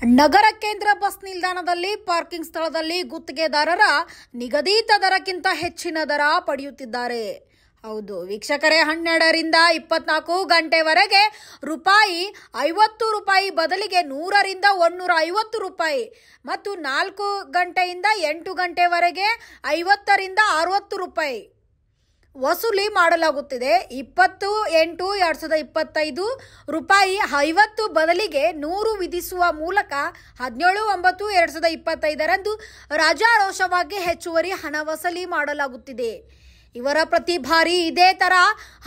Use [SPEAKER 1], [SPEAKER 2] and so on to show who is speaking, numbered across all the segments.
[SPEAKER 1] ನಗರ ಕೇಂದ್ರ ಬಸ್ ನಿಲ್ದಾಣದಲ್ಲಿ ಪಾರ್ಕಿಂಗ್ ಸ್ಥಳದಲ್ಲಿ ಗುತ್ತಿಗೆದಾರರ ನಿಗದಿತ ದರಕ್ಕಿಂತ ಹೆಚ್ಚಿನ ದರ ಪಡೆಯುತ್ತಿದ್ದಾರೆ. ಹೌದು ವೀಕ್ಷಕರೇ, 12 ರಿಂದ 24 ಗಂಟೆವರೆಗೆ ರೂಪಾಯಿ 50 ರೂಪಾಯಿ ಬದಲಿಗೆ 100 ರಿಂದ 150 ರೂಪಾಯಿ ಮತ್ತು 4 ಗಂಟೆಯಿಂದ 8 ಗಂಟೆವರೆಗೆ 50 ರಿಂದ 60 ರೂಪಾಯಿ ವಸೂಲಿ ಮಾಡಲಾಗುತ್ತಿದೆ. 20/8/2025 ರೂಪಾಯಿ 50 ಬದಲಿಗೆ 100 ವಿಧಿಸುವ ಮೂಲಕ 17/9/2025 ರಾಜಾರೋಷವಾಗಿ ಹೆಚ್ಚುವರಿ ಹಣ ವಸೂಲಿ ಮಾಡಲಾಗುತ್ತಿದೆ. ಇವರ ಪ್ರತಿ ಬಾರಿ ಇದೇ ತರ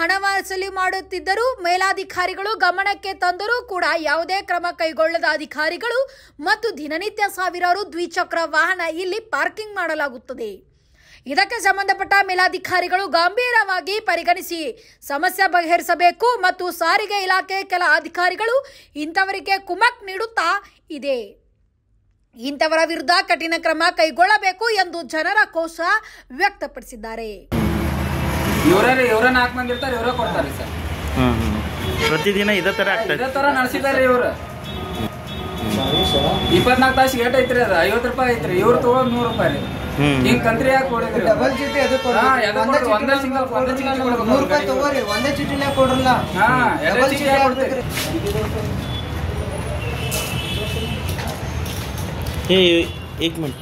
[SPEAKER 1] ಹಣ ವಸೂಲಿ ಮಾಡುತ್ತಿದ್ದರೂ ಮೇಲಾಧಿಕಾರಿಗಳು ಗಮನಕ್ಕೆ ತಂದರೂ ಕೂಡ ಯಾವುದೇ ಕ್ರಮ ಕೈಗೊಳ್ಳದ ಅಧಿಕಾರಿಗಳು ಮತ್ತು ದಿನನಿತ್ಯ ಸಾವಿರಾರು ದ್ವಿಚಕ್ರ ವಾಹನ ಇಲ್ಲಿ ಪಾರ್ಕಿಂಗ್ ಮಾಡಲಾಗುತ್ತದೆ. ಇದಕ್ಕೆ ಸಂಬಂಧಪಟ್ಟ ಮೇಲಾಧಿಕಾರಿಗಳು ಗಂಭೀರವಾಗಿ ಪರಿಗಣಿಸಿ ಸಮಸ್ಯೆ ಬಗೆಹರಿಸಬೇಕು ಮತ್ತು ಸಾರಿಗೆ ಇಲಾಖೆ ಕೆಲ ಅಧಿಕಾರಿಗಳು ಇಂಥವರಿಗೆ ಕುಮ್ಮಕ್ಕು ನೀಡುತ್ತಾ ಇದೆ. ಇಂಥವರ ವಿರುದ್ಧ ಕಠಿಣ ಕ್ರಮ ಕೈಗೊಳ್ಳಬೇಕು ಎಂದು ಜನರ ರೋಷ ವ್ಯಕ್ತಪಡಿಸಿದ್ದಾರೆ.
[SPEAKER 2] ಪ್ರತಿದಿನ ಇದೇ ತರ
[SPEAKER 3] ನಡೆಸಿದ್ದಾರೆ. ಇವರು 24 ತಾಸಿಗೆ ಏಟ್ ಐತ್ರಿ, ಅದು 50 ರೂಪಾಯಿ ಐತ್ರಿ. ಇವ್ರು ತಗೋದು 100 ರೂಪಾಯಿ. ಹಿಂಗ್ ಕಂತ್ರಿ ಯಾಕೆ ಕೊಡಿದ್ರಿ?
[SPEAKER 4] ಡಬಲ್ ಚೀಟಿ ಅದು ಒಂದೇ ರೂಪಾಯಿ ತಗೋರಿ, ಒಂದೇ ಚೀಟಿನೇ ಕೊಡ್ರಲ್ಲ. ಡಬಲ್ ಚೀಟಿ ಆಗ್ತೈತ್ರಿ.
[SPEAKER 2] एक मिनट,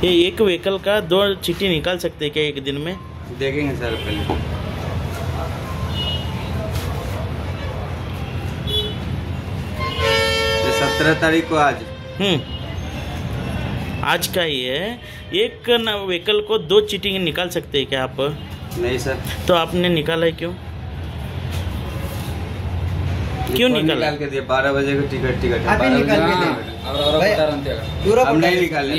[SPEAKER 2] ये एक व्हीकल का 2 चिट्ठी निकाल सकते हैं क्या एक दिन में?
[SPEAKER 5] देखेंगे सर पहले. ये 17 तारीख को आज
[SPEAKER 2] आज का ही है. एक व्हीकल को 2 चिट्ठी निकाल सकते हैं क्या आप?
[SPEAKER 5] नहीं सर.
[SPEAKER 2] तो आपने निकाला है क्यों निकाला?
[SPEAKER 5] निकाल के दिया 12 बजे का टिकट
[SPEAKER 4] अभी निकाल के दिया.
[SPEAKER 5] हम नहीं निकाले.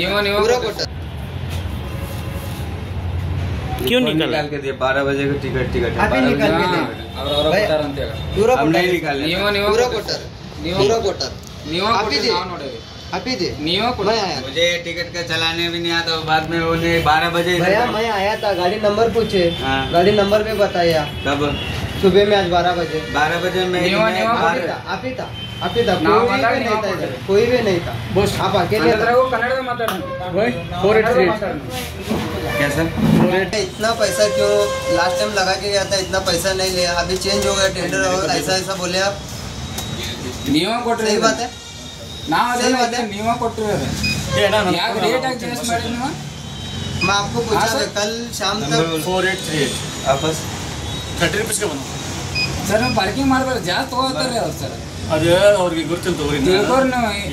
[SPEAKER 2] क्यों निकाल
[SPEAKER 5] के दिया 12 बजे का टिकट
[SPEAKER 4] अभी निकाल के दिया.
[SPEAKER 5] हम नहीं निकाले. मुझे टिकट का चलाने भी नहीं आता. बाद में उन्हें 12 बजे
[SPEAKER 4] भैया मैं आया था, गाड़ी नंबर पूछे. गाड़ी नंबर भी बताया.
[SPEAKER 5] कब?
[SPEAKER 4] सुबह में आज 12 बजे.
[SPEAKER 5] 12 बजे में
[SPEAKER 4] आप ही था. कोई भी नहीं था. आप अकेले
[SPEAKER 5] क्या सर?
[SPEAKER 4] इतना पैसा क्यों लास्ट टाइम लगा के गया था? इतना पैसा नहीं लिया. अभी चेंज हो गया टेंडर. ऐसा बोले आप. सही बात है. मैं आपको पूछा था कल शाम तक
[SPEAKER 5] 4838 वापस
[SPEAKER 3] 30 ರೂಪಾಯಿ ಸರ್. ನಾವು ಪಾರ್ಕಿಂಗ್ ಮಾಡಬಾರ್ದು, ಜಾಸ್ತಿ ತಗೋತಾರೆ ಅವ್ರು ಸರ್. ಅದು ಅವ್ರಿಗೆ ಗೊತ್ತಿಲ್ಲ ತಗೋರಿ.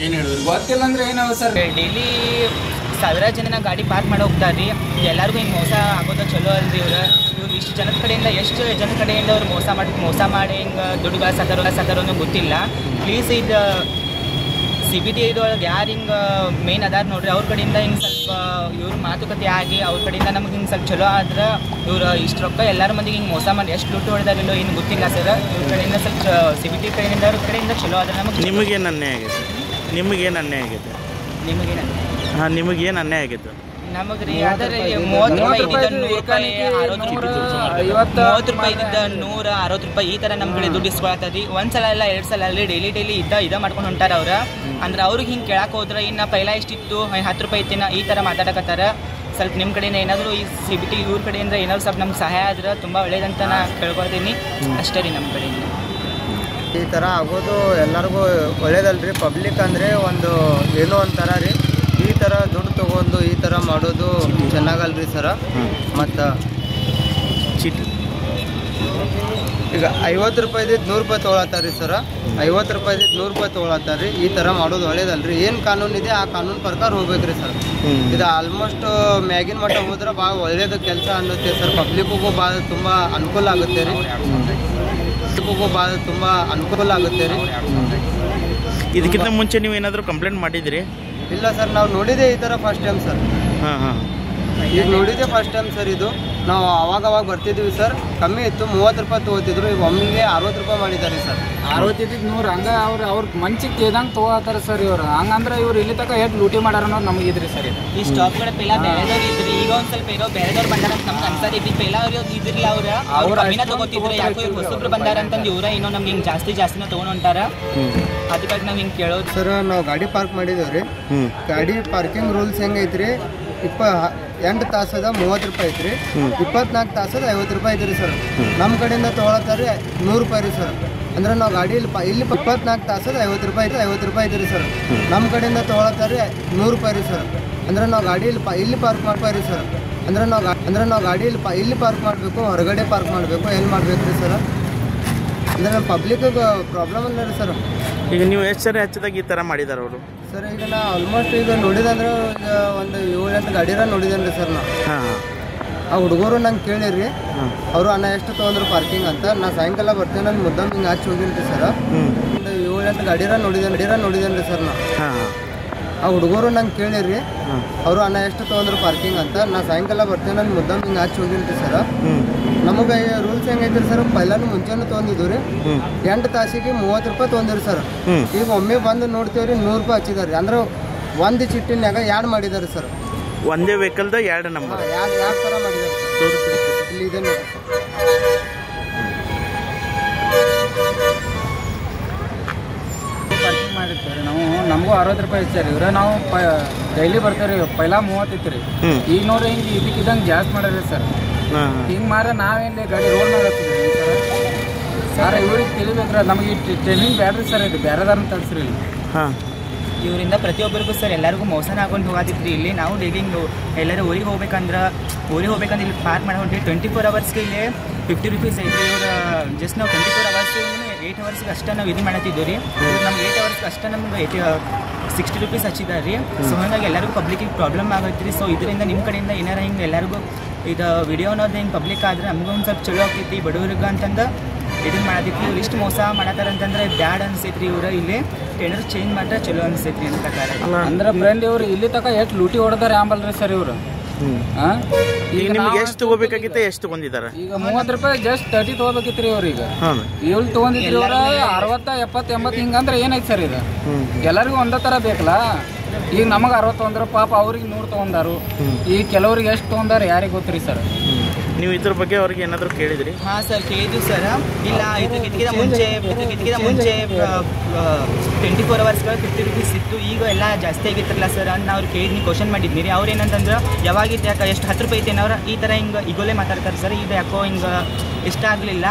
[SPEAKER 3] ಏನು ಹೇಳಿದ್ರು ಗೊತ್ತಿಲ್ಲ ಅಂದ್ರೆ ಏನವ ಸರ್?
[SPEAKER 6] ಡೈಲಿ ಸಾವಿರಾರು ಜನ ಗಾಡಿ ಪಾರ್ಕ್ ಮಾಡಿ ಹೋಗ್ತಾರೆ. ಎಲ್ಲರಿಗೂ ಹಿಂಗೆ ಮೋಸ ಆಗೋದು ಚಲೋ ಅಲ್ರಿ. ಇವ್ರು ಇಷ್ಟು ಜನದ ಕಡೆಯಿಂದ ಎಷ್ಟು ಜನ ಕಡೆಯಿಂದ ಅವ್ರು ಮೋಸ ಮಾಡಿ ಹಿಂಗೆ ದುಡ್ಡು ಗಳಿಸಾತಾರೋ ಗೊತ್ತಿಲ್ಲ. ಪ್ಲೀಸ್ ಇದು CBT ಇದೊಳಗೆ ಯಾರು ಹಿಂಗೆ ಮೇನ್ ಅದಾರ ನೋಡ್ರಿ, ಅವ್ರ ಕಡೆಯಿಂದ ಹಿಂಗೆ ಸ್ವಲ್ಪ ಇವ್ರ ಮಾತುಕತೆ ಆಗಿ ಅವ್ರ ಕಡೆಯಿಂದ ನಮಗೆ ಹಿಂಗೆ ಸ್ವಲ್ಪ ಚಲೋ ಆದ್ರೆ ಇವ್ರು ಇಷ್ಟು ರೊಕ್ಕ ಎಲ್ಲರ ಮಂದಿಗೆ ಹಿಂಗೆ ಮೋಸ ಮಾಡಿ ಎಷ್ಟು ದುಡ್ಡು ಹೊಡೆದಾರಿಲ್ಲೋ ಏನು ಗೊತ್ತಿಲ್ಲ ಸರ್. ಇವ್ರ ಕಡೆಯಿಂದ ಸ್ವಲ್ಪ CBT ಕಡೆಯಿಂದ ಅವ್ರ ಕಡೆಯಿಂದ ಚಲೋ ಆದ್ರೆ ನಮಗೆ.
[SPEAKER 2] ನಿಮಗೇನು ಅನ್ಯಾಯ ಆಗೈತೆ? ನಿಮಗೇನು ಅನ್ಯಾಯ ಆಗೈತೆ? ಹಾಂ, ನಿಮಗೇನು ಅನ್ಯಾಯ ಆಗೈತೆ?
[SPEAKER 6] ನಮಗೆ ರೀ ಅದರ 30 ರೂಪಾಯಿ ಇದ್ದಿದ್ದ 100 ರೂಪಾಯಿ 60 ರೂಪಾಯಿ ಇದ್ದಿದ್ದ 160 ರೂಪಾಯಿ ಈ ಥರ ನಮ್ಮ ಕಡೆ ದುಡ್ಡು ಇಸ್ಕೊಳತ್ತದ್ರಿ. ಒಂದ್ಸಲ ಇಲ್ಲ 2 ಸಲ ಅಲ್ರಿ, ಡೈಲಿ ಇದ ಮಾಡ್ಕೊಂಡು ಹೊಂಟಾರ ಅವ್ರು. ಅಂದ್ರೆ ಅವ್ರಿಗೆ ಹಿಂಗೆ ಕೇಳಕ್ಕೆ ಹೋದ್ರೆ ಇನ್ನು ಪೈಲ ಎಷ್ಟಿತ್ತು 10 ರೂಪಾಯಿ ಇತ್ತಿನ ಈ ಥರ ಮಾತಾಡಕತ್ತಾರ. ಸ್ವಲ್ಪ ನಿಮ್ಮ ಕಡೆಯಿಂದ ಏನಾದರೂ ಈ CBT ಇವ್ರ ಕಡೆಯಿಂದ ಏನಾದ್ರು ಸ್ವಲ್ಪ ನಮ್ಗೆ ಸಹಾಯ ಆದ್ರೆ ತುಂಬ ಒಳ್ಳೇದಂತ ನಾ ಕೇಳ್ಕೊಳ್ತೀನಿ ಅಷ್ಟೇ ರೀ. ನಮ್ಮ ಕಡೆಯಿಂದ
[SPEAKER 4] ಈ ಥರ ಆಗೋದು ಎಲ್ಲರಿಗೂ ಒಳ್ಳೇದಲ್ರಿ. ಪಬ್ಲಿಕ್ ಅಂದರೆ ಒಂದು ಏನೋ ಒಂಥರ ರೀ. ಈ ಥರ ದುಡ್ಡು ತೊಗೊಂಡು ಈ ಥರ ಮಾಡೋದು ಚೆನ್ನಾಗಲ್ರಿ ಸರ. ಮತ್ತು
[SPEAKER 2] ಚೀಟಿ
[SPEAKER 4] ಈಗ 50 ರೂಪಾಯಿದ್ದು 100 ರೂಪಾಯಿ ತೊಗೊಳತ್ತಾರ ರೀ ಸರ. 50 ರೂಪಾಯಿದ್ದು 100 ರೂಪಾಯಿ ತೊಗೊಳತ್ತಾರ ರೀ. ಈ ಥರ ಮಾಡೋದು ಒಳ್ಳೇದಲ್ರಿ. ಏನು ಕಾನೂನು ಇದೆ ಆ ಕಾನೂನು ಪ್ರಕಾರ ಹೋಗ್ಬೇಕ್ರಿ ಸರ್. ಇದು ಆಲ್ಮೋಸ್ಟ್ ಮ್ಯಾಗಿನ ಮಟ್ಟ ಹೋದ್ರೆ ಭಾಳ ಒಳ್ಳೇದು ಕೆಲಸ ಅನ್ನುತ್ತೆ ಸರ್. ಪಬ್ಲಿಕ್ಕಿಗೂ ಭಾಳ ತುಂಬ ಅನುಕೂಲ ಆಗುತ್ತೆ ರೀ. ತುಂಬ ಅನುಕೂಲ ಆಗುತ್ತೆ ರೀ.
[SPEAKER 2] ಇದಕ್ಕಿಂತ ಮುಂಚೆ ನೀವು ಏನಾದರೂ ಕಂಪ್ಲೇಂಟ್ ಮಾಡಿದ್ರಿ?
[SPEAKER 4] ಇಲ್ಲ ಸರ್, ನಾವು ನೋಡಿದೆ ಈ ಥರ ಫಸ್ಟ್ ಟೈಮ್ ಸರ್.
[SPEAKER 2] ಹಾಂ.
[SPEAKER 4] ಈಗ ನೋಡಿದ್ದೆ ಫಸ್ಟ್ ಟೈಮ್ ಸರ್ ಇದು. ನಾವು ಅವಾಗ ಬರ್ತಿದ್ವಿ ಸರ್, ಕಮ್ಮಿ ಇತ್ತು, 30 ರೂಪಾಯಿ ತೊಗೋತಿದ್ರು. ಈಗ ಒಮ್ಮೆಗೆ 60 ರೂಪಾಯಿ ಮಾಡಿದ್ದಾರೆ ಸರ್.
[SPEAKER 3] 60 ಇದ್ದಿದ್ದು 100 ಹಂಗೆ ಅವ್ರ ಮಂಚಿಗೆ ಕೇದಂಗೆ ತೊಗೋತಾರೆ ಸರ್ ಇವ್ರು. ಹಂಗಂದ್ರೆ ಇವ್ರು ಇಲ್ಲಿ ತನಕ ಎಷ್ಟು ಲೂಟಿ ಮಾಡ್ಯಾರ ಅನ್ನೋದು ನಮಗೆ ಇದ್ರಿ ಸರ್ ಇದು.
[SPEAKER 6] ಈ ಸ್ಟಾಪ್ಗಳ ಪೈಲ ಬೇರೆದವ್ರು ಇದ್ರಿ, ಈಗ ಒಂದು ಸ್ವಲ್ಪ ಇರೋ ಬೇರೆದವ್ರು ಬಂದಾರ ಅಂತ ನಮ್ಗೆ ಅನ್ಸತೈತಿ. ಪೈಲ ಅವ್ರು ಇದ್ರಿಲ್ಲ, ಅವ್ರು ಕಮ್ಮಿನ ತೊಗೋತಿದ್ರು. ಯಾಕೋ ಇವ್ರು ಹೊಸಬ್ರು ಬಂದಾರ ಅಂತಂದು ಇವರ ಏನೋ ನಮ್ಗೆ ಹಿಂಗೆ ಜಾಸ್ತಿನ ತೊಗೊಂಡು ಹೊಂಟಾರ. ಅದಕ್ಕಾಗಿ ನಾವು ಹಿಂಗೆ ಕೇಳೋದು
[SPEAKER 4] ಸರ್. ನಾವು ಗಾಡಿ ಪಾರ್ಕ್ ಮಾಡಿದೇವ್ರಿ. ಗಾಡಿ ಪಾರ್ಕಿಂಗ್ ರೂಲ್ಸ್ ಹೆಂಗೈತ್ರಿ, 8 ತಾಸದ 30 ರೂಪಾಯಿ ಐತ್ರಿ, 24 ತಾಸದ 50 ರೂಪಾಯಿ ಐತ್ರಿ ಸರ್. ನಮ್ಮ ಕಡೆಯಿಂದ ತೊಗೊಳತ್ತಾರೆ 100 ರೂಪಾಯಿ ರೀ ಸರ್. ಅಂದ್ರೆ ನಾವು ಗಾಡಿ ಇಲ್ಲಿ 24 ತಾಸದ 50 ರೂಪಾಯಿ ಐತ್ರಿ, 50 ರೂಪಾಯಿ ಐತ್ರಿ ಸರ್. ನಮ್ಮ ಕಡೆಯಿಂದ ತೊಗೊಳತ್ತಾರೆ 100 ರೂಪಾಯಿ ರೀ ಸರ್. ಅಂದ್ರೆ ನಾವು ಗಾಡಿ ಇಲ್ಲಿ ಪಾರ್ಕ್ ಮಾಡ್ಬಾರಿ ಸರ್. ಅಂದ್ರೆ ನಾವು ಗಾಡಿ ಇಲ್ಲಿ ಪಾರ್ಕ್ ಮಾಡಬೇಕು, ಹೊರಗಡೆ ಪಾರ್ಕ್ ಮಾಡಬೇಕು, ಏನು ಮಾಡ್ಬೇಕು ರೀ ಸರ್? ಅಂದರೆ ನಮ್ಮ ಪಬ್ಲಿಕ್ಗೆ ಪ್ರಾಬ್ಲಮ್ ಅಲ್ಲ ರೀ ಸರ್.
[SPEAKER 2] ಈಗ ನೀವು ಎಷ್ಟು ಸರಿ ಹಚ್ಚದಾಗ ಈ ಥರ ಮಾಡಿದಾರೆ ಅವರು
[SPEAKER 4] ಸರ್? ಈಗ ನಾ ಆಲ್ಮೋಸ್ಟ್ ಈಗ ನೋಡಿದಂದ್ರೆ ಈಗ ಒಂದು 7-8 ಗಾಡಿರ ನೋಡಿದ್ದೇನೆ ರೀ ಸರ್. ನಾವು ಆ ಹುಡುಗರು ನಂಗೆ ಕೇಳಿರಿ, ಅವರು ಅಣ್ಣ ಎಷ್ಟು ತೊಗೊಂಡ್ರು ಪಾರ್ಕಿಂಗ್ ಅಂತ. ನಾ ಸಾಯಂಕಾಲ ಬರ್ತೀನಿ, ನಾನು ಮುದ್ದಮ್ ಹಿಂಗೆ ಹಚ್ಚಿ ಹೋಗಿನಿ ರೀ ಸರ್. ಒಂದು 7-8 ಗಾಡಿರ ನೋಡಿದ್ದೇನೆ ರೀ ಸರ್. ನಾವು ಆ ಹುಡುಗರು ನಂಗೆ ಕೇಳಿರಿ, ಅವರು ಅಣ್ಣ ಎಷ್ಟು ತೊಗೊಂಡ್ರು ಪಾರ್ಕಿಂಗ್ ಅಂತ. ನಾ ಸಾಯಂಕಾಲ ಬರ್ತೀನಿ, ನಾನು ಮುದ್ದಮ್ ಹಿಂಗೆ ಹಚ್ಚಿ ಹೋಗಿನಿ ರೀ ಸರ್. ನಮಗೆ ರೂಲ್ಸ್ ಹೆಂಗೈತ್ರಿ ಸರ್, ಪೈಲಾನು ಮುಂಚೆನೂ ತೊಗೊಂಡಿದ್ದು ರೀ. 8 ತಾಸಿಗೆ 30 ರೂಪಾಯಿ ತೊಗೊಂಡಿರಿ ಸರ್. ಈಗ ಒಮ್ಮೆ ಬಂದು ನೋಡ್ತೀವ್ರಿ 100 ರೂಪಾಯಿ ಹಚ್ಚಿದಾರೆ. ಅಂದ್ರೆ ಒಂದು ಚಿಟ್ಟಿನ್ಯಾಗ 2 ಮಾಡಿದ್ದಾರೆ ಸರ್.
[SPEAKER 2] ಒಂದೇ ವೆಹಿಕಲ್ದ 2 ನಂಬರ್
[SPEAKER 4] ಯಾವ ಥರ ಮಾಡಿದ್ದಾರೆ ಇಲ್ಲಿ ಇದೆ ನೋಡಿ.
[SPEAKER 3] ಪಾರ್ಕಿಂಗ್ ಮಾಡಿರ್ತೀವಿ ನಾವು, ನಮಗೂ 60 ರೂಪಾಯಿ ಇಚ್ಚಾರಿ ಇವ್ರೆ. ನಾವು ಡೈಲಿ ಬರ್ತೀವಿ ರೀ. ಪೈಲ 30 ಇತ್ತು ರೀ, ಈಗ ನೋಡ್ರಿ ಹಿಂಗೆ ಇದಕ್ಕಿದ್ದಂಗೆ ಜಾಸ್ತಿ ಮಾಡ್ಯಾರ ಸರ್. ಹಿಂಗೆ ಮಾರ ನಾವೇನು ಗಾಡಿ ರೋಡ್ ಮೇಲೆ ಸರ್. ಇವ್ರಿಗೆ ತಿಳಿಬೇಕ್ರಿ, ನಮಗೆ ಟ್ರೈನಿಂಗ್ ಬ್ಯಾಡ್ರಿ ಸರ್. ಇದು ಬೇರೆದಾರನ್ನ ತರಿಸ್ರಿ ಇಲ್ಲಿ.
[SPEAKER 6] ಇವರಿಂದ ಪ್ರತಿಯೊಬ್ಬರಿಗೂ ಸರ್ ಎಲ್ಲರಿಗೂ ಮೋಸನ ಹಾಕೊಂಡು ಹೋಗೋದಿತ್ರಿ. ಇಲ್ಲಿ ನಾವು ಡೈಲಿ ಎಲ್ಲರೂ ಊರಿಗೆ ಹೋಗ್ಬೇಕಂದ್ರೆ ಇಲ್ಲಿ ಪಾರ್ಕ್ ಮಾಡಿ ಹೊಂಟಿವಿ. 24 ಅವರ್ಸ್ಗೆ ಇಲ್ಲಿ 50 ರೂಪೀಸ್ ಐತ್ರಿ. ಇವ್ರು ಜಸ್ಟ್ ನಾವು 24 ಅವರ್ಸ್ 8 ಅವರ್ಸ್ಗೆ ಅಷ್ಟೇ ನಾವು ಇದು ಮಾಡತ್ತಿದ್ದೀವಿ ರೀ. ಇವ್ರು ನಮ್ಗೆ 8 ಅವರ್ಸ್ಗೆ ಅಷ್ಟೇ ನಮ್ಗೆ 60 ರೂಪೀಸ್ ಹಚ್ಚಿದ್ದಾರೆ ರೀ. ಸೊ ಹಾಗಾಗಿ ಎಲ್ಲರಿಗೂ ಪಬ್ಲಿಕ್ಕಿಗೆ ಪ್ರಾಬ್ಲಮ್ ಆಗತ್ತೆ ರೀ. ಸೊ ಇದರಿಂದ ನಿಮ್ಮ ಕಡೆಯಿಂದ ಏನಾರ ಹಿಂಗೆ ಎಲ್ಲರಿಗೂ ಇದು ವಿಡಿಯೋ ಅನ್ನೋದು ಹಿಂಗೆ ಪಬ್ಲಿಕ್ ಆದರೆ ನಮಗೂ ಒಂದು ಸ್ವಲ್ಪ ಚಲೋ ಆಗ್ತೈತಿ ಬಡವ್ರಿಗೆ ಅಂತಂದು ಇದನ್ನು ಮಾಡದಿತ್ತು. ಇವ್ರು ಇಷ್ಟು ಮೋಸ ಮಾಡತ್ತಾರ ಅಂತಂದ್ರೆ ಬ್ಯಾಡ್ ಅನ್ಸೈತ್ರಿ. ಇವ್ರು ಇಲ್ಲಿ ಟೆಂಡರ್ ಚೇಂಜ್ ಮಾಡಿದ್ರೆ ಚಲೋ ಅನ್ಸೈತ್ರಿ ನನ್ನ ಪ್ರಕಾರ.
[SPEAKER 3] ಅಂದ್ರೆ ಫ್ರೆಂಡ್ ಇವ್ರು ಇಲ್ಲಿ ತನಕ ಎಷ್ಟು ಲೂಟಿ ಹೊಡೆದಾರೆ ಆಂಬಲ್ರಿ ಸರ್ ಇವರು.
[SPEAKER 2] ಈಗ ನಿಮ್ಗೆ ಎಷ್ಟು ತಗೋಬೇಕಾಗಿತ್ತು, ಎಷ್ಟು ತಗೊಂಡಿದ್ದಾರೆ?
[SPEAKER 3] ಈಗ 30 ರೂಪಾಯಿ ಜಸ್ಟ್ 30 ತೊಗೋಬೇಕಿತ್ತು ರೀ ಅವ್ರಿಗೆ. ಇವ್ರು ತೊಗೊಂಡಿದ್ರಿ ಇವ್ರ 60, 70, 80 ಹಿಂಗಂದ್ರೆ ಏನೈತಿ ಸರ್ ಇದು? ಎಲ್ಲರಿಗೂ ಒಂದೇ ಥರ ಬೇಕಲ್ಲ. ಈಗ ನಮಗೆ 60 ತೊಗೊಂಡ್ರು, ಪಾಪ ಅವ್ರಿಗೆ 100 ತೊಗೊಂಡಾರು. ಈಗ ಕೆಲವ್ರಿಗೆ ಎಷ್ಟು ತೊಗೊಂಡಾರ ಯಾರಿಗೆ ಗೊತ್ತ್ರಿ ಸರ್?
[SPEAKER 2] ನೀವು ಇದ್ರ ಬಗ್ಗೆ ಅವ್ರಿಗೆ ಏನಾದರೂ ಕೇಳಿದ್ರಿ?
[SPEAKER 6] ಹಾಂ ಸರ್, ಕೇಳಿದ್ವಿ ಸರ್. ಇಲ್ಲ ಇದಕ್ಕಿಂತ ಮುಂಚೆ 24 ಅವರ್ಸ್ಗಳು 50 ರೂಪೀಸ್ ಇತ್ತು. ಈಗ ಎಲ್ಲ ಜಾಸ್ತಿ ಆಗಿತ್ತಲ್ಲ ಸರ್ ಅಂತ ಅವ್ರು ಕೇಳಿದ್ನಿ, ಕ್ವಶನ್ ಮಾಡಿದ್ನಿ ರೀ. ಅವ್ರು ಏನಂತಂದ್ರೆ ಯಾವಾಗಿತ್ತು ಯಾಕೆ ಎಷ್ಟು 10 ರೂಪಾಯಿ ಐತೆ ಅವ್ರು ಈ ಥರ ಹಿಂಗೆ ಈಗೋಲೆ ಮಾತಾಡ್ತಾರೆ ಸರ್. ಇದು ಯಾಕೋ ಹಿಂಗೆ ಇಷ್ಟ ಆಗಲಿಲ್ಲ.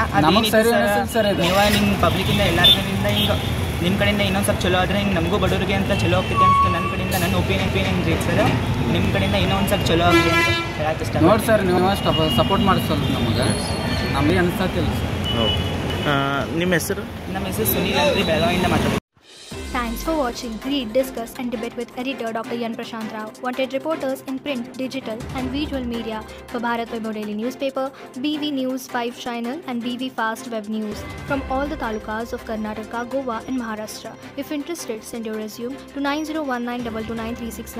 [SPEAKER 6] ಸರ್ ನೀವು ನಿಮ್ಮ ಪಬ್ಲಿಕ್ಕಿಂದ ಎಲ್ಲರಿಗಿಂದ ಹಿಂಗೆ ನಿಮ್ಮ ಕಡೆಯಿಂದ ಇನ್ನೊಂದು ಸ್ವಲ್ಪ ಚಲೋ ಆದರೆ ಹಿಂಗೆ ನಮಗೂ ಬಡವರಿಗೆ ಅಂತ ಚಲೋ ಆಗ್ತೈತೆ ಅನ್ಸುತ್ತೆ. ನನ್ನ ಕಡೆಯಿಂದ ನನ್ನ ಒಪಿನಿಯನ್ ರೀ ಸರ್. ನಿಮ್ಮ ಕಡೆಯಿಂದ ಇನ್ನೊಂದು ಸ್ವಲ್ಪ ಚಲೋ ಆಗಲಿ ಅಂತ ಹೇಳಕ್ಕೆ ಇಷ್ಟ.
[SPEAKER 3] ನೋಡಿ ಸರ್, ನೀವು ಸಪೋರ್ಟ್ ಮಾಡಿಸೋದು ನಮಗೆ ಅನಿಸ್ತತಿಲ್ಲ ಸರ್.
[SPEAKER 2] ನಿಮ್ಮ ಹೆಸರು?
[SPEAKER 6] ನಮ್ಮ ಹೆಸರು ಸುನೀಲ್ ಅಂತ ಬೆಳಗಾವಿಯಿಂದ ಮಾತಾಡ್ತೀವಿ.
[SPEAKER 7] Thanks for watching. Read, discuss and debate with editor Dr. Yan Prashant Rao. Wanted reporters in print, digital and visual media for Bharat Vaibhav Daily Newspaper, BV News 5 Channel and BV Fast Web News from all the talukas of Karnataka, Goa and Maharashtra. If interested, send your resume to 9019229369.